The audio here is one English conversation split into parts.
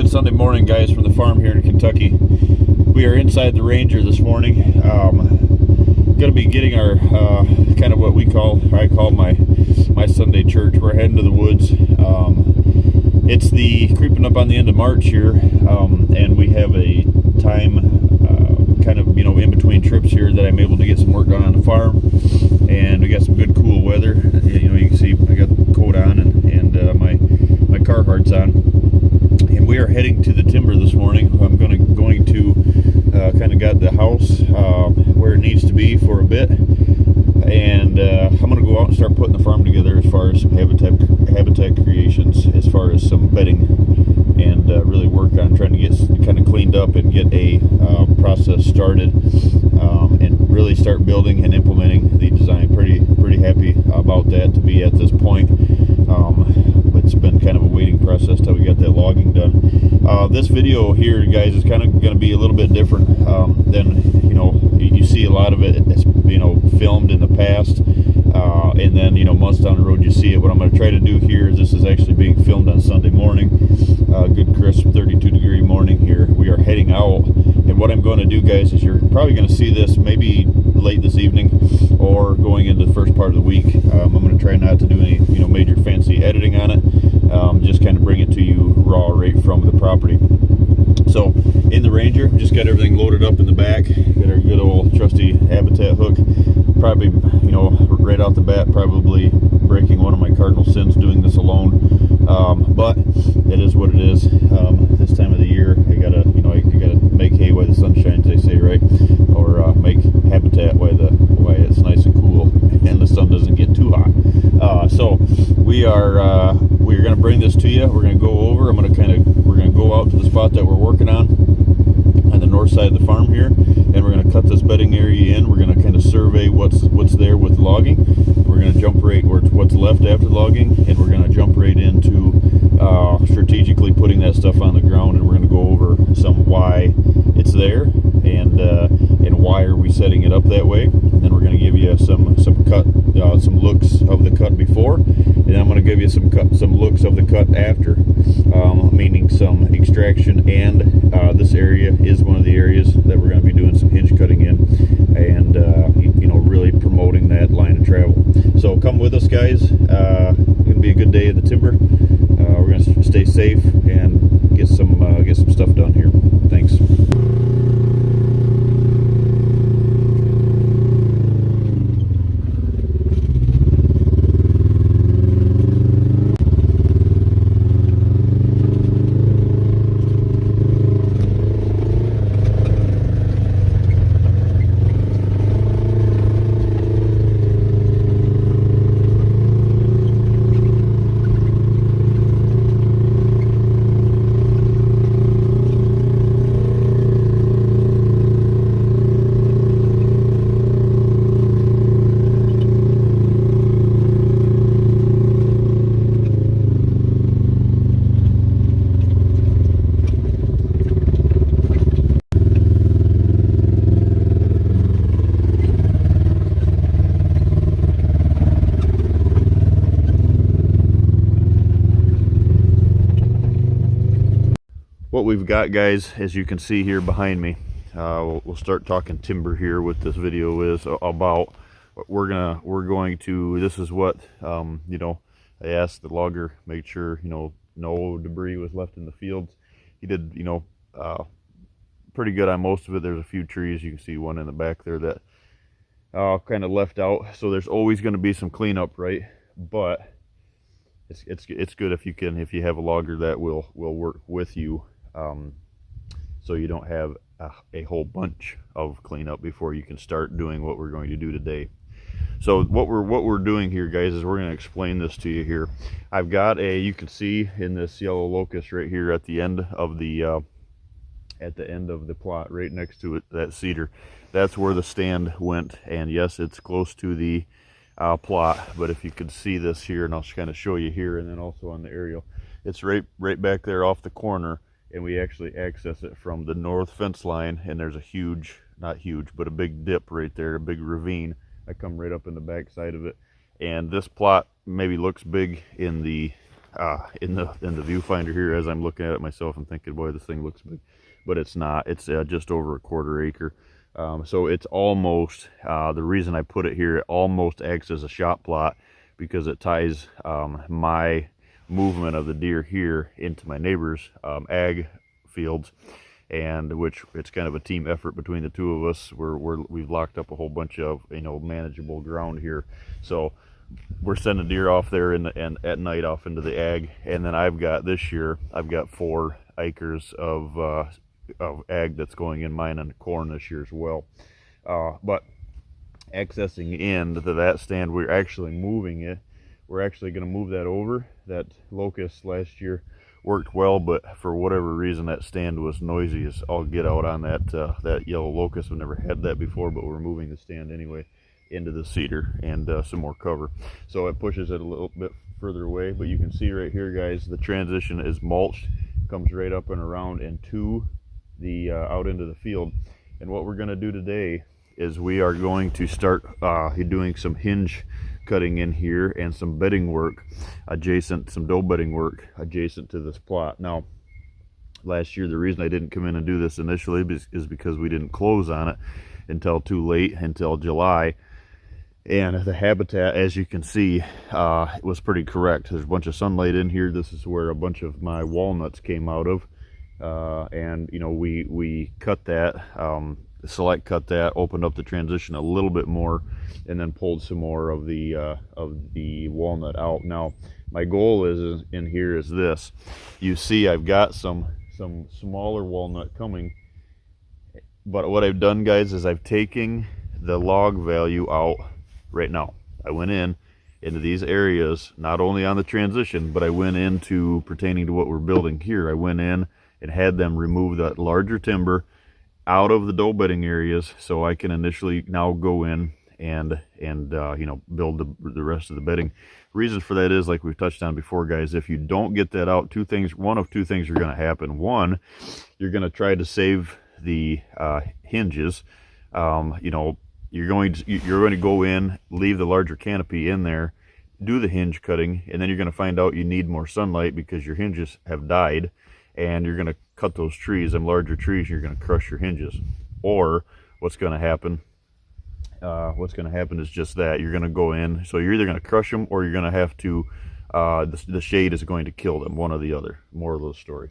Sunday morning, guys, from the farm here in Kentucky. We are inside the Ranger this morning. Going to be getting our kind of what I call my Sunday church. We're heading to the woods. It's the creeping up on the end of March here, and we have a time kind of in between trips here that I'm able to get some work done on the farm, and we got some good cool weather. You can see I got the coat on and my Carhartt's on, and we are heading to the timber this morning. I'm going to kind of got the house where it needs to be for a bit, and I'm going to go out and start putting the farm together as far as some habitat creations, as far as some bedding, and really work on trying to get kind of cleaned up and get a process started, and really start building and implementing the design. Pretty happy about that to be at this point. It's been kind of a waiting process till we got that logging done. This video here, guys, is kind of going to be a little bit different than you see a lot of it. It's filmed in the past, and then months down the road you see it. What I'm going to try to do here is, this is actually being filmed on Sunday morning, good crisp 32-degree morning here. We are heading out, and what I'm going to do, guys, is you're probably going to see this maybe late this evening or going into the first part of the week. I'm going to try not to do any major fancy editing on it, just kind of bring it to you raw right from the property. So in the Ranger, just got everything loaded up in the back. Got our good old trusty habitat hook. Probably right out the bat, probably breaking one of my cardinal sins doing this alone, but it is what it is. This time of the year, you gotta make hay while the sun shines, they say, right? Or make habitat while it's nice and cool and the sun doesn't get too hot. So we're gonna bring this to you. We're gonna go over. We're gonna go out to the spot that we're working on the north side of the farm here, and we're going to cut this bedding area in. We're going to kind of survey what's there with logging. We're going to jump right where what's left after logging, and we're going to jump right into strategically putting that stuff on the ground, and we're going to go over some why it's there, and why are we setting it up that way. And then we're going to give you some looks of the cut before, and I'm going to give you some looks of the cut after, meaning some extraction, and this area is one of the areas that we're going to be doing some hinge cutting in, and really promoting that line of travel. So come with us, guys. It's going to be a good day in the timber. We're going to stay safe and get some stuff done here. Thanks. What we've got, guys, as you can see here behind me, we'll start talking timber here. What this video is about, we're going to this is what I asked the logger, make sure no debris was left in the fields. He did pretty good on most of it. There's a few trees, you can see one in the back there that kind of left out, so there's always going to be some cleanup, right? But it's good if you have a logger that will work with you, so you don't have a whole bunch of cleanup before you can start doing what we're going to do today. So what we're doing here, guys, is we're going to explain this to you here. I've got you can see in this yellow locust right here at the end of the plot, right next to it, that cedar, that's where the stand went. And yes, it's close to the plot, but if you could see this here, and I'll kind of show you here, and then also on the aerial, it's right back there off the corner, and we actually access it from the north fence line, and there's a huge, not huge, but a big dip right there, a big ravine. I come right up in the back side of it, and this plot maybe looks big in the in the viewfinder here as I'm looking at it myself. I'm thinking, boy, this thing looks big, but it's not. It's just over a 1/4 acre. So it's almost, the reason I put it here, it almost acts as a shot plot because it ties my movement of the deer here into my neighbor's ag fields, and which it's kind of a team effort between the two of us. We've locked up a whole bunch of, you know, manageable ground here. So we're sending deer off there and at night off into the ag, and then this year I've got 4 acres of ag that's going in mine and corn this year as well. But accessing in to that stand, we're actually moving it. We're actually going to move that over. That locust last year worked well, but for whatever reason that stand was noisy as all get out on that yellow locust. I've never had that before, but we're moving the stand anyway into the cedar and some more cover, so it pushes it a little bit further away. But you can see right here, guys, the transition is mulched, comes right up and around and to the out into the field. And what we're going to do today is we are going to start doing some hinge cutting in here and some bedding work adjacent, some doe bedding work adjacent to this plot. Now, last year, the reason I didn't come in and do this initially is because we didn't close on it until too late, until July. And the habitat, as you can see, it was pretty correct. There's a bunch of sunlight in here. This is where a bunch of my walnuts came out of. And you know, we cut that, select cut that, opened up the transition a little bit more, and then pulled some more of the walnut out. Now, my goal is in here is this. You see, I've got some smaller walnut coming, but what I've done, guys, is I've taken the log value out right now. I went into these areas, not only on the transition, but I went into pertaining to what we're building here. I went in and had them remove that larger timber out of the doe bedding areas, so I can initially now go in and you know, build the rest of the bedding. Reason for that is, like we've touched on before, guys, if you don't get that out, one of two things are going to happen. One, you're going to try to save the hinges. You know, you're going to go in, leave the larger canopy in there, do the hinge cutting, and then you're going to find out you need more sunlight because your hinges have died, and you're going to cut those trees, them larger trees, and you're going to crush your hinges. Or what's going to happen is just that you're going to go in, so you're either going to crush them or you're going to have to the shade is going to kill them, one or the other. Moral of the story.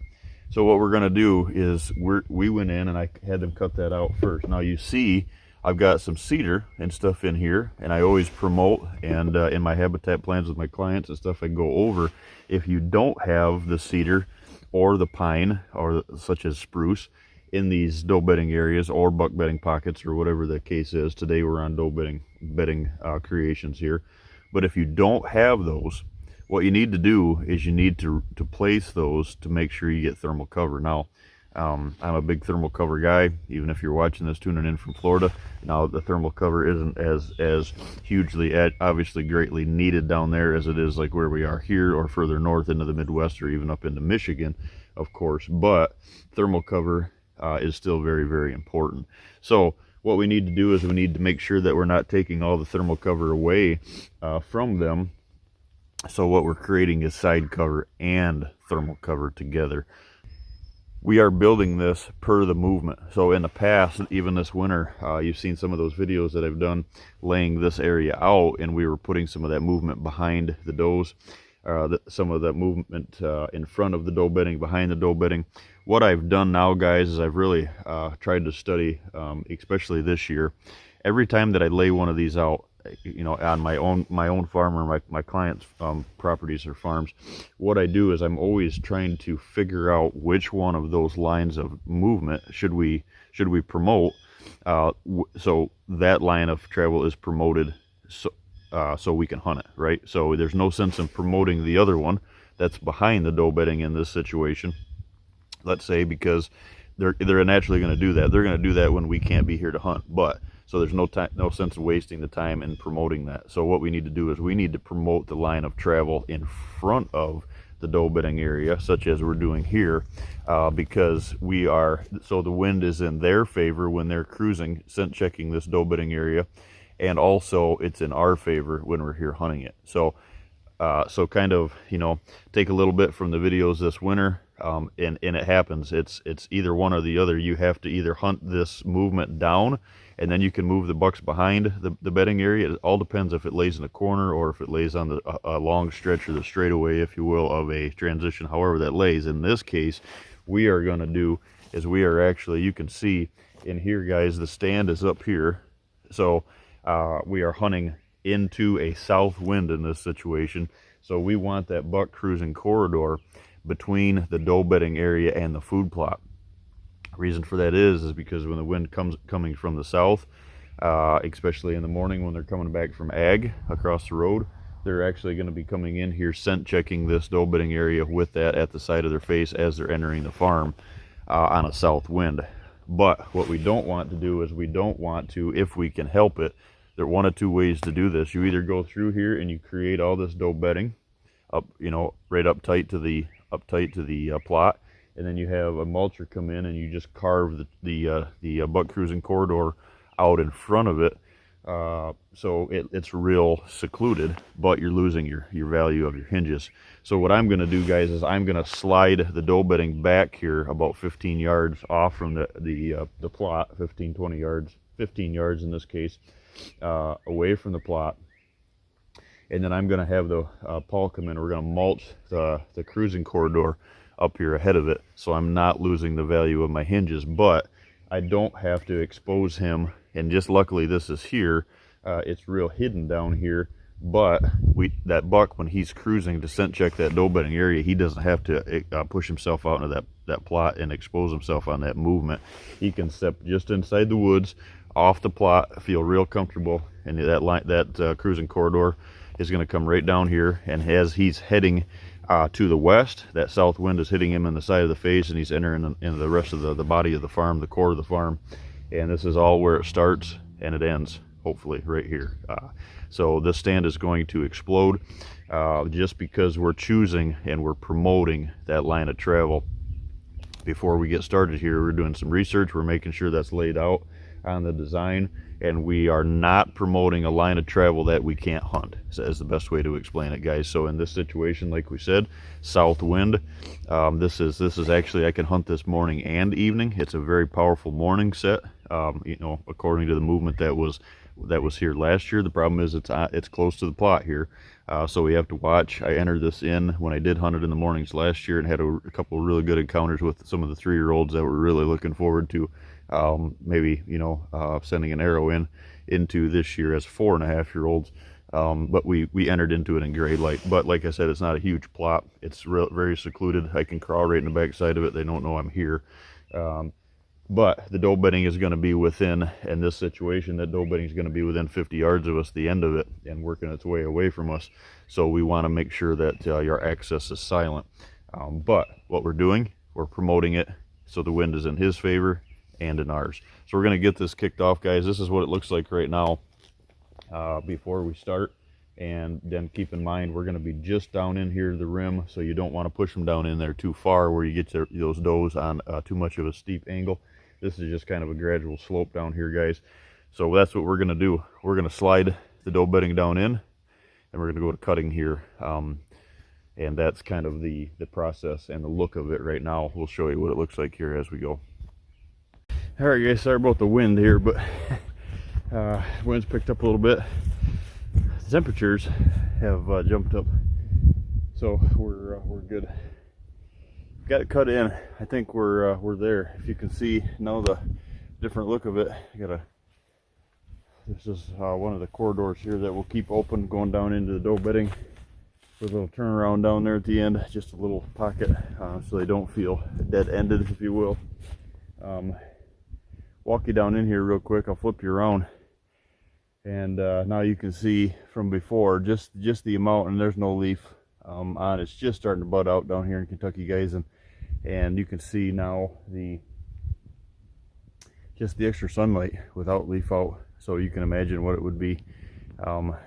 So what we're going to do is we went in and I had them cut that out first. Now you see I've got some cedar and stuff in here, and I always promote, and in my habitat plans with my clients and stuff, I go over, if you don't have the cedar or the pine, or such as spruce, in these doe bedding areas or buck bedding pockets or whatever the case is. Today we're on doe bedding creations here. But if you don't have those, what you need to do is you need to place those to make sure you get thermal cover. Now, I'm a big thermal cover guy, even if you're watching this tuning in from Florida. Now, the thermal cover isn't as hugely, obviously greatly needed down there as it is like where we are here, or further north into the Midwest, or even up into Michigan, of course. But thermal cover is still very, very important. So what we need to do is we need to make sure that we're not taking all the thermal cover away from them. So what we're creating is side cover and thermal cover together. We are building this per the movement. So in the past, even this winter, you've seen some of those videos that I've done laying this area out, and we were putting some of that movement behind the does, some of that movement in front of the doe bedding, behind the doe bedding. What I've done now, guys, is I've really tried to study, especially this year, every time that I lay one of these out, you know, on my own farm or my clients' properties or farms, what I do is I'm always trying to figure out which one of those lines of movement should we promote, so that line of travel is promoted, so we can hunt it, right? So there's no sense in promoting the other one that's behind the doe bedding in this situation, let's say, because they're naturally going to do that. They're going to do that when we can't be here to hunt, but so there's no sense of wasting the time in promoting that. So what we need to do is we need to promote the line of travel in front of the doe bedding area, such as we're doing here, because so the wind is in their favor when they're cruising, scent checking this doe bedding area, and also it's in our favor when we're here hunting it. So So kind of, you know, take a little bit from the videos this winter, and it happens. It's either one or the other. You have to either hunt this movement down, and then you can move the bucks behind the bedding area. It all depends if it lays in the corner or if it lays on the long stretch or the straightaway, if you will, of a transition, however that lays. In this case, we are going to do is we are actually, you can see in here, guys, the stand is up here. So we are hunting into a south wind in this situation. So we want that buck cruising corridor between the doe bedding area and the food plot. Reason for that is because when the wind coming from the south, especially in the morning when they're coming back from ag across the road, they're actually going to be coming in here scent checking this doe bedding area with that at the side of their face as they're entering the farm on a south wind. But what we don't want to do is we don't want to, if we can help it, there are one of two ways to do this. You either go through here and you create all this doe bedding up, you know, right up tight to the plot, and then you have a mulcher come in and you just carve the buck cruising corridor out in front of it. So it's real secluded, but you're losing your value of your hinges. So what I'm going to do, guys, is I'm going to slide the doe bedding back here about 15 yards off from the plot, 20 yards, 15 yards in this case, away from the plot. And then I'm going to have the Paul come in. We're going to mulch the cruising corridor up here ahead of it, so I'm not losing the value of my hinges, but I don't have to expose him. And just luckily this is here, it's real hidden down here, but that buck, when he's cruising to scent check that doe bedding area, he doesn't have to push himself out into that plot and expose himself on that movement. He can step just inside the woods off the plot, feel real comfortable, and that cruising corridor is going to come right down here. And as he's heading to the west, that south wind is hitting him in the side of the face, and he's entering into the rest of the body of the farm, the core of the farm. And this is all where it starts and it ends, hopefully right here. So this stand is going to explode just because we're choosing and we're promoting that line of travel. Before we get started here, we're doing some research. We're making sure that's laid out on the design, and we are not promoting a line of travel that we can't hunt. So that's the best way to explain it, guys. So in this situation, like we said, south wind, this is actually, I can hunt this morning and evening. It's a very powerful morning set, you know, according to the movement that was here last year. The problem is it's close to the plot here, so we have to watch. I entered this in when I did hunt it in the mornings last year, and had a couple of really good encounters with some of the 3-year-olds that were really looking forward to maybe, you know, sending an arrow into this year as 4.5-year-olds. But we entered into it in gray light. But like I said, it's not a huge plot. It's very secluded. I can crawl right in the back side of it. They don't know I'm here. But the doe bedding is going to be within, in this situation, that doe bedding is going to be within 50 yards of us, the end of it, and working its way away from us. So we want to make sure that your access is silent. But what we're doing, we're promoting it so the wind is in his favor and in ours. So we're going to get this kicked off, guys. This is what it looks like right now before we start. And then keep in mind, we're going to be just down in here to the rim, so you don't want to push them down in there too far where you get those does on too much of a steep angle. This is just kind of a gradual slope down here, guys. So that's what we're going to do. We're going to slide the doe bedding down in, and we're going to go to cutting here. And that's kind of the process and the look of it right now. We'll show you what it looks like here as we go. All right, guys, sorry about the wind here, but wind's picked up a little bit. The temperatures have jumped up, so we're good. Got it cut in. I think we're there. If you can see now the different look of it. This is one of the corridors here that will keep open going down into the doe bedding, with a little turnaround down there at the end, just a little pocket, so they don't feel dead-ended, if you will. Walk you down in here real quick. I'll flip you around, and now you can see from before just the amount, and there's no leaf on. It's just starting to bud out down here in Kentucky, guys, and you can see now just the extra sunlight without leaf out. So you can imagine what it would be,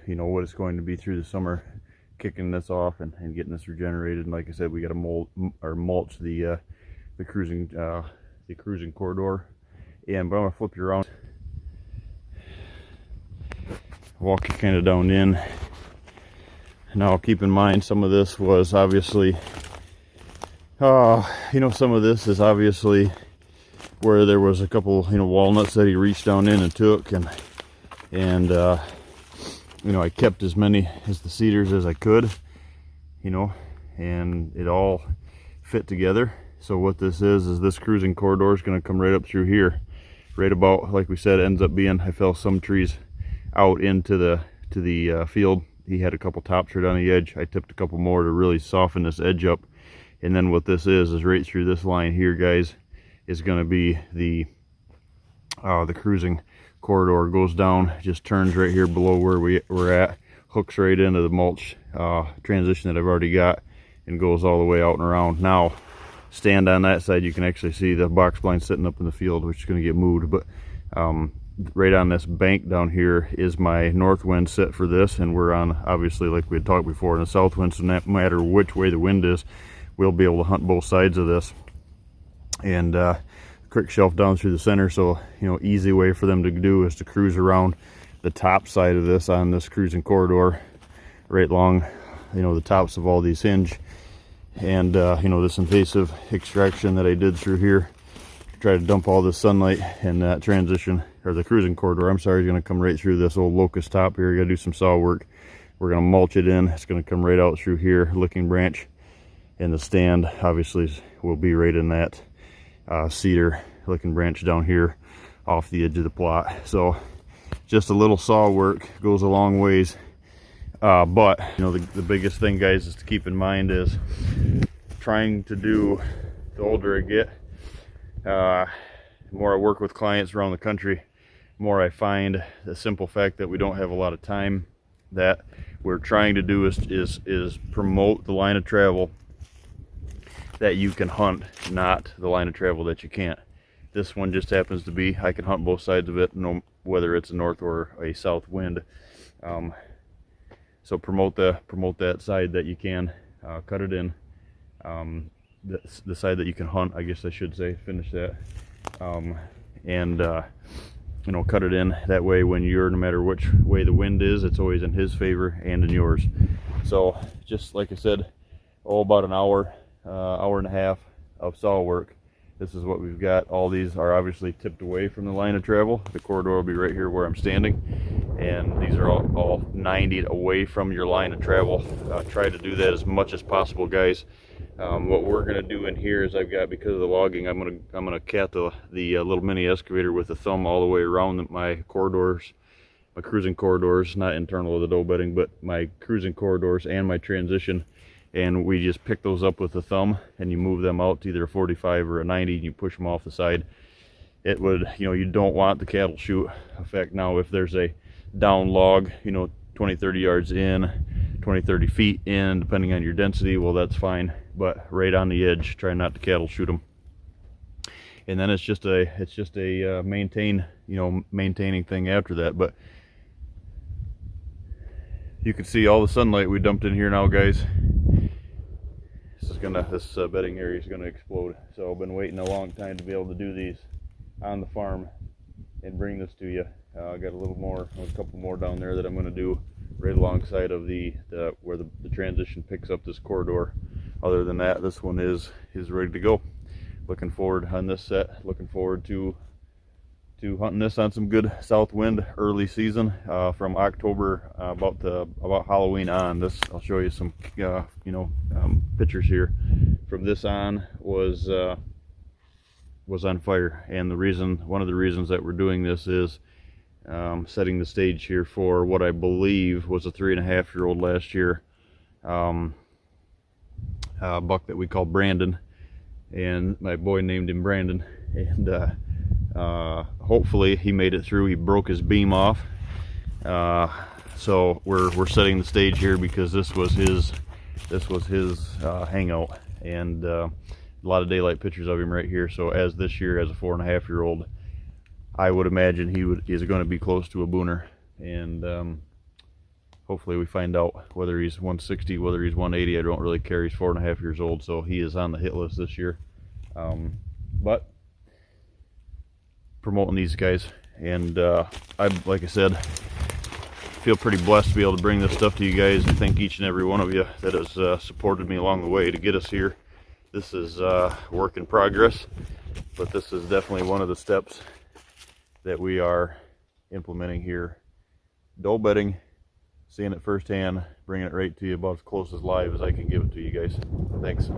you know, what it's going to be through the summer, kicking this off and getting this regenerated. And like I said, we got to mulch the cruising corridor. But I'm gonna flip you around, walk you kind of down in. Now keep in mind, some of this was obviously, some of this is obviously where there was a couple, walnuts that he reached down in and took, and I kept as many as the cedars as I could, and it all fit together. So what this is this cruising corridor is going to come right up through here, right about, like we said, it ends up being, I fell some trees out into the field. He had a couple tops right on the edge. I tipped a couple more to really soften this edge up. And then what this is right through this line here, guys, is going to be the cruising corridor. Goes down, just turns right here below where we're at, hooks right into the mulch transition that I've already got, and goes all the way out and around. Now, stand on that side, you can actually see the box blind sitting up in the field, which is going to get moved. But right on this bank down here is my north wind set for this, and we're on, obviously, like we had talked before, in the south wind, so no matter which way the wind is, we'll be able to hunt both sides of this. And creek shelf down through the center, so easy way for them to do is to cruise around the top side of this on this cruising corridor, right along the tops of all these hinge. And this invasive extraction that I did through here to try to dump all this sunlight, and that transition, or the cruising corridor, I'm sorry, is going to come right through this old locust top here. You got to do some saw work. We're going to mulch it in. It's going to come right out through here, licking branch, and the stand obviously will be right in that cedar licking branch down here off the edge of the plot. So just a little saw work goes a long ways. But the biggest thing, guys, is to keep in mind is trying to do, the older I get, the more I work with clients around the country, more I find the simple fact that we don't have a lot of time. That we're trying to do is promote the line of travel that you can hunt, not the line of travel that you can't. This one just happens to be, I can hunt both sides of it, whether it's a north or a south wind. So promote that side that you can, cut it in, the side that you can hunt, I guess I should say, finish that, and cut it in. That way, when no matter which way the wind is, it's always in his favor and in yours. So just like I said, about an hour and a half of saw work. This is what we've got. All these are obviously tipped away from the line of travel. The corridor will be right here where I'm standing, and these are all 90 away from your line of travel. Try to do that as much as possible, guys. What we're going to do in here is, I've got, because of the logging, I'm going to cat the little mini excavator with the thumb all the way around my corridors, my cruising corridors, not internal of the doe bedding, but my cruising corridors and my transition. And we just pick those up with the thumb, and you move them out to either a 45 or a 90, and you push them off the side. It would, you don't want the cattle chute effect. Now, if there's a down log, 20, 30 yards in, 20, 30 feet in, depending on your density, well, that's fine. But right on the edge, try not to cattle shoot them. And then it's just a maintaining thing after that. But you can see all the sunlight we dumped in here now, guys. This bedding area is gonna explode. So I've been waiting a long time to be able to do these on the farm and bring this to you. I got a couple more down there that I'm gonna do right alongside of where the transition picks up this corridor. Other than that, this one is ready to go. Looking forward on this set. Looking forward to hunting this on some good south wind early season, from October about Halloween on. This, I'll show you some pictures here. From this on was on fire, and one of the reasons that we're doing this is setting the stage here for what I believe was a 3.5-year-old last year, buck that we call Brandon, and my boy named him Brandon, and hopefully he made it through. He broke his beam off, so we're setting the stage here because this was his hangout, and a lot of daylight pictures of him right here. So as this year, as a 4.5-year-old, I would imagine he's going to be close to a booner, and hopefully we find out whether he's 160, whether he's 180. I don't really care. He's 4.5 years old, so he is on the hit list this year. But promoting these guys, and like I said, feel pretty blessed to be able to bring this stuff to you guys. I thank each and every one of you that has supported me along the way to get us here. This is work in progress, but this is definitely one of the steps that we are implementing here. Doe bedding, seeing it firsthand, bringing it right to you about as close as live as I can give it to you guys. Thanks.